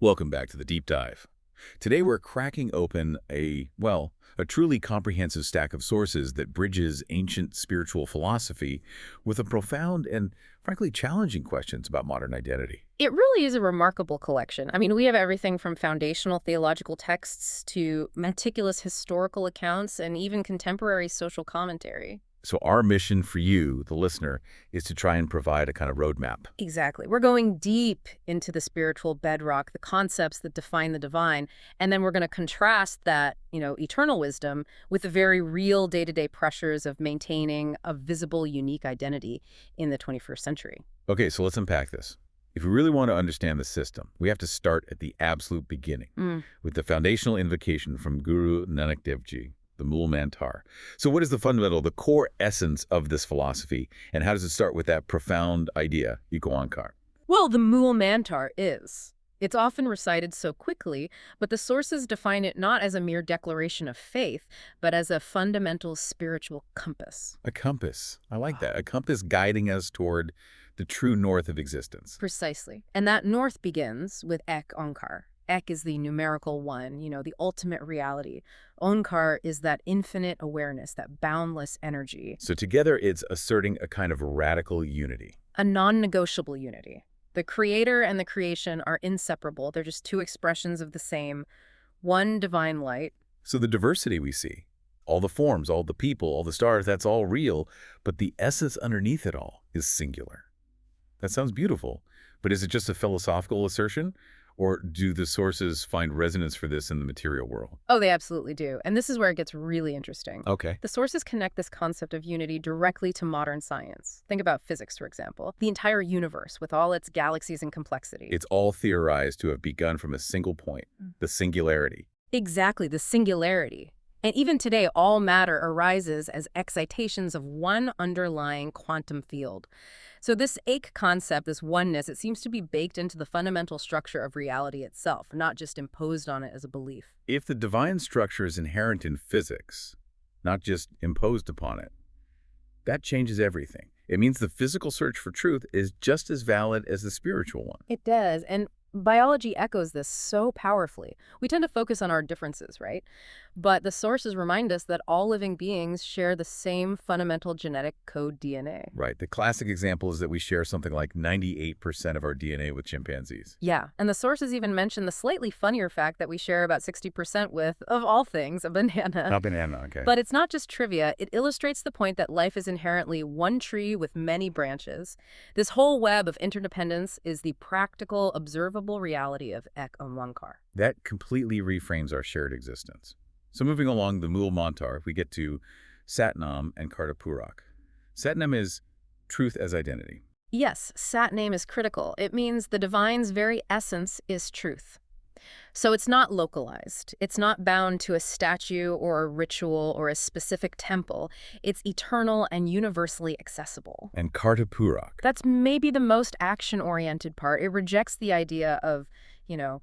Welcome back to the deep dive. Today we're cracking open a truly comprehensive stack of sources that bridges ancient spiritual philosophy with a profound and, frankly, challenging questions about modern identity. It really is a remarkable collection. I mean, we have everything from foundational theological texts to meticulous historical accounts and even contemporary social commentary. So our mission for you, the listener, is to try and provide a kind of roadmap. Exactly. We're going deep into the spiritual bedrock, the concepts that define the divine, and then we're going to contrast that, eternal wisdom with the very real day-to-day pressures of maintaining a visible, unique identity in the 21st century. Okay, so let's unpack this. If we really want to understand the system, we have to start at the absolute beginning with the foundational invocation from Guru Namdev Ji, the Mool Mantar. So what is the fundamental, the core essence of this philosophy, and how does it start with that profound idea, Eko Ankar? Well, the Mool Mantar is. It's often recited so quickly, but the sources define it not as a mere declaration of faith, but as a fundamental spiritual compass. A compass. I like that. A compass guiding us toward the true north of existence. Precisely. And that north begins with Ek Onkar. Ek is the numerical one, the ultimate reality. Onkar is that infinite awareness, that boundless energy. So together it's asserting a kind of radical unity. A non-negotiable unity. The creator and the creation are inseparable. They're just two expressions of the same, one divine light. So the diversity we see, all the forms, all the people, all the stars, that's all real, but the essence underneath it all is singular. That sounds beautiful, but is it just a philosophical assertion? Or do the sources find resonance for this in the material world? Oh, they absolutely do. And this is where it gets really interesting. Okay. The sources connect this concept of unity directly to modern science. Think about physics, for example. The entire universe, with all its galaxies and complexity. It's all theorized to have begun from a single point, the singularity. Exactly, the singularity. And even today, all matter arises as excitations of one underlying quantum field. So this ache concept, this oneness, it seems to be baked into the fundamental structure of reality itself, not just imposed on it as a belief. If the divine structure is inherent in physics, not just imposed upon it, that changes everything. It means the physical search for truth is just as valid as the spiritual one. It does, and biology echoes this so powerfully. We tend to focus on our differences, right? But the sources remind us that all living beings share the same fundamental genetic code DNA. Right. The classic example is that we share something like 98% of our DNA with chimpanzees. Yeah, and the sources even mention the slightly funnier fact that we share about 60% with, of all things, a banana. A banana, okay. But it's not just trivia. It illustrates the point that life is inherently one tree with many branches. This whole web of interdependence is the practical, observable reality of Ek Onkar. That completely reframes our shared existence. So moving along the Mool Mantar, we get to Satnam and Kartapurak. Satnam is truth as identity. Yes, Satnam is critical. It means the divine's very essence is truth. So it's not localized. It's not bound to a statue or a ritual or a specific temple. It's eternal and universally accessible. And Kartapurak. That's maybe the most action-oriented part. It rejects the idea of, a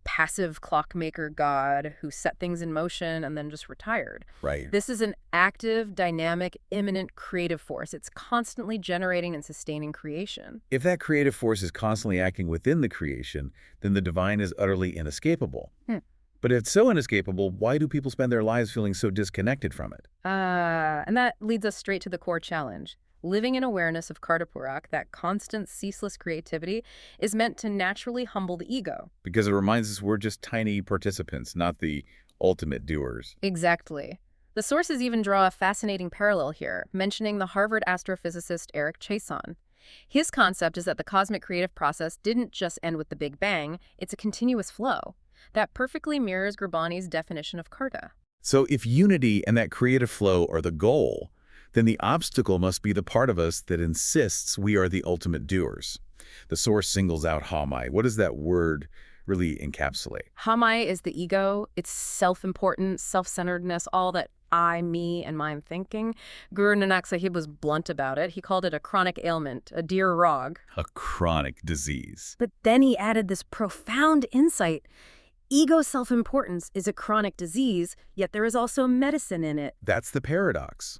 passive clockmaker god who set things in motion and then just retired. Right. This is an active, dynamic, immanent creative force. It's constantly generating and sustaining creation. If that creative force is constantly acting within the creation, then the divine is utterly inescapable. But if it's so inescapable, why do people spend their lives feeling so disconnected from it? And that leads us straight to the core challenge. Living in awareness of Kartapurak, that constant, ceaseless creativity, is meant to naturally humble the ego. Because it reminds us we're just tiny participants, not the ultimate doers. Exactly. The sources even draw a fascinating parallel here, mentioning the Harvard astrophysicist Eric Chason. His concept is that the cosmic creative process didn't just end with the Big Bang, it's a continuous flow. That perfectly mirrors Gurbani's definition of Karta. So if unity and that creative flow are the goal, then the obstacle must be the part of us that insists we are the ultimate doers. The source singles out Haumai. What does that word really encapsulate? Haumai is the ego. It's self-importance, self-centeredness, all that I, me, and mine thinking. Guru Nanak Sahib was blunt about it. He called it a chronic ailment, a dear rog. A chronic disease. But then he added this profound insight. Ego self-importance is a chronic disease, yet there is also medicine in it. That's the paradox.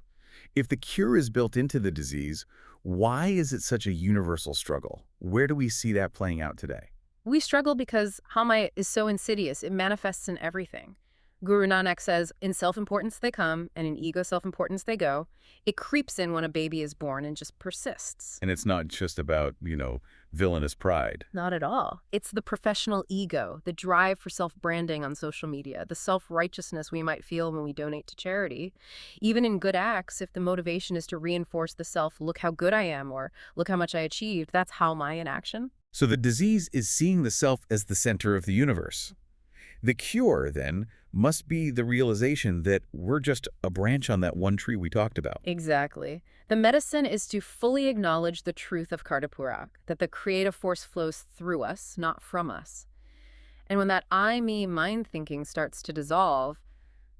If the cure is built into the disease, why is it such a universal struggle? Where do we see that playing out today? We struggle because Haumai is so insidious. It manifests in everything. Guru Nanak says, in self-importance they come, and in ego self-importance they go. It creeps in when a baby is born and just persists. And it's not just about, villainous pride. Not at all. It's the professional ego, the drive for self-branding on social media, the self-righteousness we might feel when we donate to charity. Even in good acts, if the motivation is to reinforce the self, look how good I am, or look how much I achieved, that's Haumai in action. So the disease is seeing the self as the center of the universe. The cure, then, must be the realization that we're just a branch on that one tree we talked about. Exactly. The medicine is to fully acknowledge the truth of Kartapurak, that the creative force flows through us, not from us. And when that I, me, mine thinking starts to dissolve,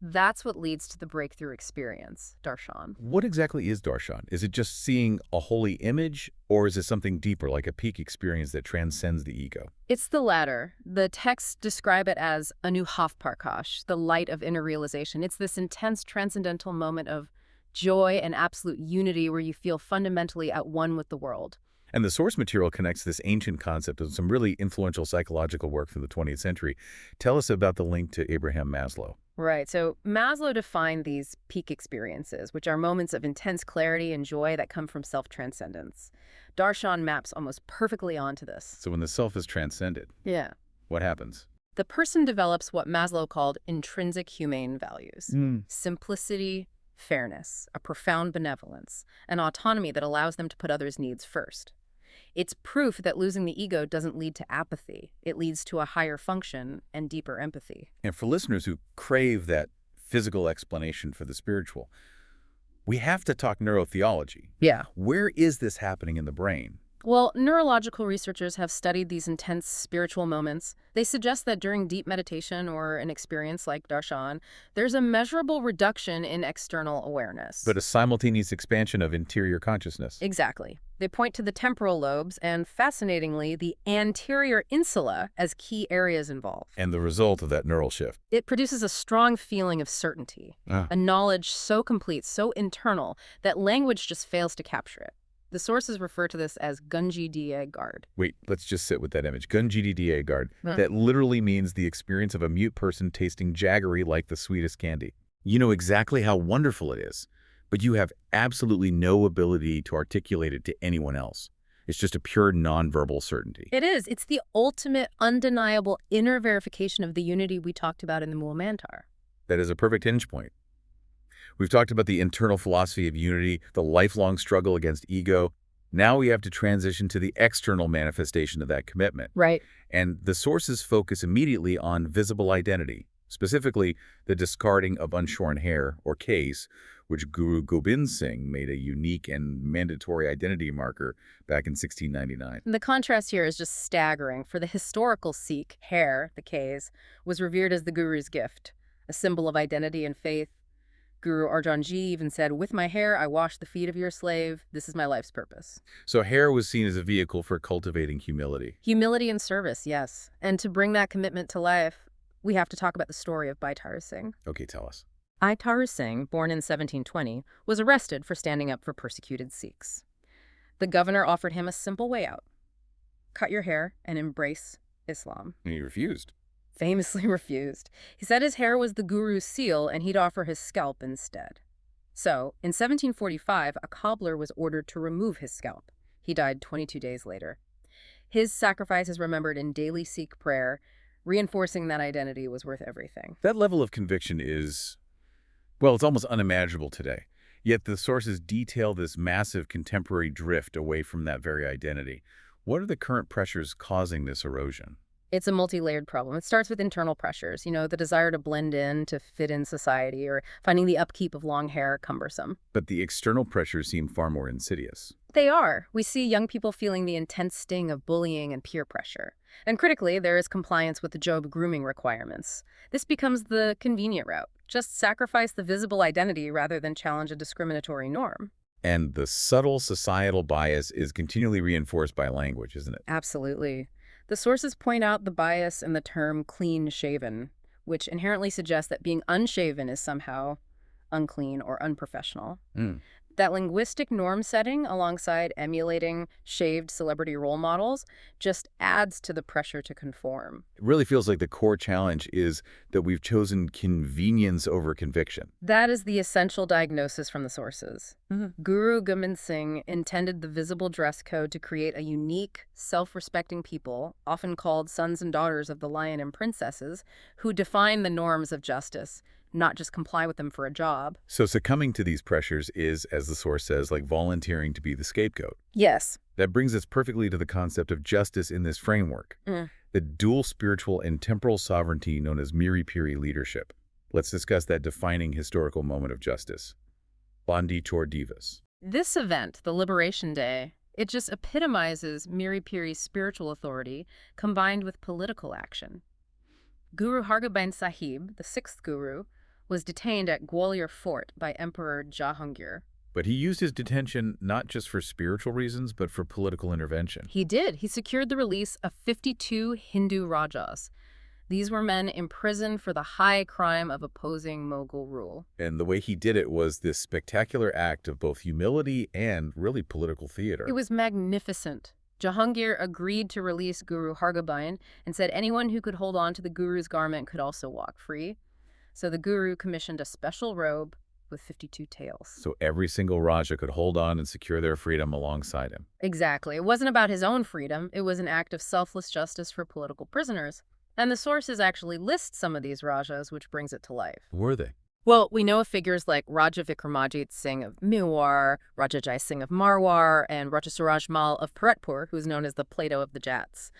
that's what leads to the breakthrough experience, Darshan. What exactly is Darshan? Is it just seeing a holy image, or is it something deeper, like a peak experience that transcends the ego? It's the latter. The texts describe it as Anuhavparkash, the light of inner realization. It's this intense transcendental moment of joy and absolute unity where you feel fundamentally at one with the world. And the source material connects this ancient concept with some really influential psychological work from the 20th century. Tell us about the link to Abraham Maslow. Right. So Maslow defined these peak experiences, which are moments of intense clarity and joy that come from self-transcendence. Darshan maps almost perfectly onto this. So when the self is transcended, Yeah. what happens? The person develops what Maslow called intrinsic humane values. Simplicity, fairness, a profound benevolence, and autonomy that allows them to put others' needs first. It's proof that losing the ego doesn't lead to apathy. It leads to a higher function and deeper empathy. And for listeners who crave that physical explanation for the spiritual, we have to talk neurotheology. Yeah. Where is this happening in the brain? Well, neurological researchers have studied these intense spiritual moments. They suggest that during deep meditation or an experience like Darshan, there's a measurable reduction in external awareness. But a simultaneous expansion of interior consciousness. Exactly. They point to the temporal lobes and, fascinatingly, the anterior insula as key areas involved. And the result of that neural shift. It produces a strong feeling of certainty, a knowledge so complete, so internal, that language just fails to capture it. The sources refer to this as Gunji Da guard. Wait, let's just sit with that image. Gunji Da guard. That literally means the experience of a mute person tasting jaggery like the sweetest candy. You know exactly how wonderful it is, but you have absolutely no ability to articulate it to anyone else. It's just a pure nonverbal certainty. It is. It's the ultimate, undeniable inner verification of the unity we talked about in the Mool Mantar. That is a perfect hinge point. We've talked about the internal philosophy of unity, the lifelong struggle against ego. Now we have to transition to the external manifestation of that commitment. Right. And the sources focus immediately on visible identity, specifically the discarding of unshorn hair, or case, which Guru Hargobind Sahib made a unique and mandatory identity marker back in 1699. The contrast here is just staggering. For the historical Sikh, hair, the case, was revered as the Guru's gift, a symbol of identity and faith. Guru Arjan Ji even said, "With my hair, I wash the feet of your slave. This is my life's purpose." So hair was seen as a vehicle for cultivating humility. Humility and service, yes. And to bring that commitment to life, we have to talk about the story of Baitar Singh. Okay, tell us. Baitar Singh, born in 1720, was arrested for standing up for persecuted Sikhs. The governor offered him a simple way out. Cut your hair and embrace Islam. And he refused. Famously refused. He said his hair was the Guru's seal and he'd offer his scalp instead. So, in 1745, a cobbler was ordered to remove his scalp. He died 22 days later. His sacrifice is remembered in daily Sikh prayer, reinforcing that identity was worth everything. That level of conviction is, well, it's almost unimaginable today. Yet the sources detail this massive contemporary drift away from that very identity. What are the current pressures causing this erosion? It's a multi-layered problem. It starts with internal pressures, the desire to blend in, to fit in society, or finding the upkeep of long hair cumbersome. But the external pressures seem far more insidious. They are. We see young people feeling the intense sting of bullying and peer pressure. And critically, there is compliance with the job grooming requirements. This becomes the convenient route. Just sacrifice the visible identity rather than challenge a discriminatory norm. And the subtle societal bias is continually reinforced by language, isn't it? Absolutely. The sources point out the bias in the term clean-shaven, which inherently suggests that being unshaven is somehow unclean or unprofessional. That linguistic norm setting, alongside emulating shaved celebrity role models, just adds to the pressure to conform. It really feels like the core challenge is that we've chosen convenience over conviction. That is the essential diagnosis from the sources. Guru Hargobind Singh intended the visible dress code to create a unique, self-respecting people, often called sons and daughters of the lion and princesses, who define the norms of justice, not just comply with them for a job. So succumbing to these pressures is, as the source says, like volunteering to be the scapegoat. Yes. That brings us perfectly to the concept of justice in this framework, the dual spiritual and temporal sovereignty known as Miri-Piri leadership. Let's discuss that defining historical moment of justice. Bandi Chor Divas. This event, the Liberation Day, it just epitomizes Miri-Piri's spiritual authority combined with political action. Guru Hargobind Sahib, the sixth guru, was detained at Gwalior Fort by Emperor Jahangir. But he used his detention not just for spiritual reasons, but for political intervention. He did. He secured the release of 52 Hindu Rajas. These were men imprisoned for the high crime of opposing Mughal rule. And the way he did it was this spectacular act of both humility and really political theater. It was magnificent. Jahangir agreed to release Guru Hargobind and said anyone who could hold on to the guru's garment could also walk free. So the guru commissioned a special robe with 52 tails. So every single Raja could hold on and secure their freedom alongside him. Exactly. It wasn't about his own freedom. It was an act of selfless justice for political prisoners. And the sources actually list some of these Rajas, which brings it to life. Were they? Well, we know of figures like Raja Vikramajit Singh of Mewar, Raja Jai Singh of Marwar, and Raja Suraj Mal of Bharatpur, who's known as the Plato of the Jats.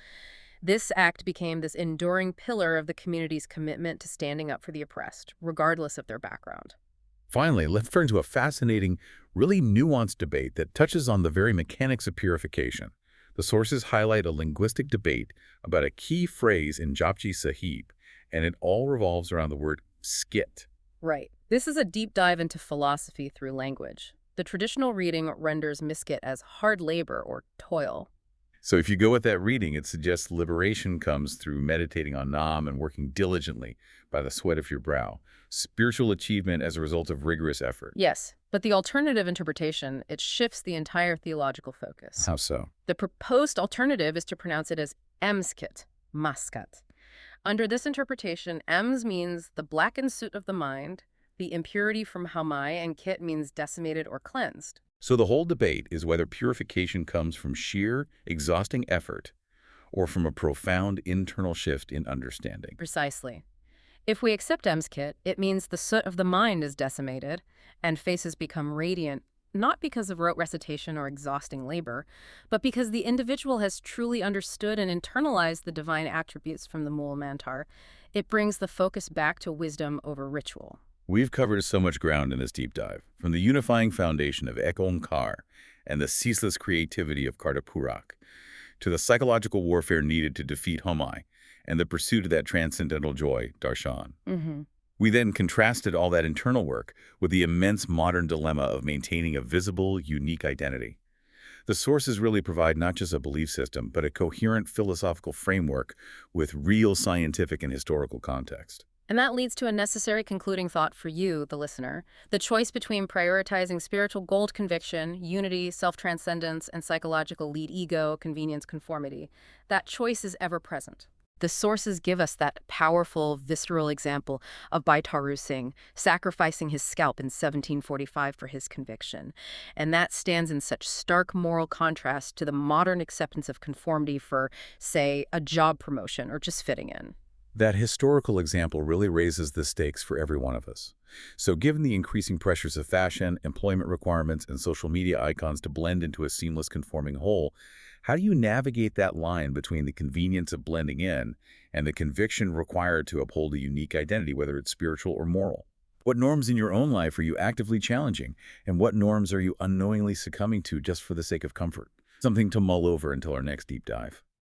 This act became this enduring pillar of the community's commitment to standing up for the oppressed, regardless of their background. Finally, let's turn to a fascinating, really nuanced debate that touches on the very mechanics of purification. The sources highlight a linguistic debate about a key phrase in Japji Sahib, and it all revolves around the word skit. Right. This is a deep dive into philosophy through language. The traditional reading renders miskit as hard labor or toil. So if you go with that reading, it suggests liberation comes through meditating on Nam and working diligently by the sweat of your brow. Spiritual achievement as a result of rigorous effort. Yes, but the alternative interpretation, it shifts the entire theological focus. How so? The proposed alternative is to pronounce it as emskit, maskat. Under this interpretation, ems means the blackened soot of the mind, the impurity from Haumai, and kit means decimated or cleansed. So the whole debate is whether purification comes from sheer, exhausting effort or from a profound internal shift in understanding. Precisely. If we accept emskit, it means the soot of the mind is decimated and faces become radiant, not because of rote recitation or exhausting labor, but because the individual has truly understood and internalized the divine attributes from the Mool Mantar. It brings the focus back to wisdom over ritual. We've covered so much ground in this deep dive, from the unifying foundation of Ek Onkar and the ceaseless creativity of Kartapurak, to the psychological warfare needed to defeat Haumai and the pursuit of that transcendental joy, Darshan. We then contrasted all that internal work with the immense modern dilemma of maintaining a visible, unique identity. The sources really provide not just a belief system, but a coherent philosophical framework with real scientific and historical context. And that leads to a necessary concluding thought for you, the listener. The choice between prioritizing spiritual gold conviction, unity, self-transcendence, and psychological lead ego, convenience, conformity. That choice is ever present. The sources give us that powerful, visceral example of Baitaru Singh sacrificing his scalp in 1745 for his conviction. And that stands in such stark moral contrast to the modern acceptance of conformity for, say, a job promotion or just fitting in. That historical example really raises the stakes for every one of us. So given the increasing pressures of fashion, employment requirements, and social media icons to blend into a seamless conforming whole, how do you navigate that line between the convenience of blending in and the conviction required to uphold a unique identity, whether it's spiritual or moral? What norms in your own life are you actively challenging, and what norms are you unknowingly succumbing to just for the sake of comfort? Something to mull over until our next deep dive.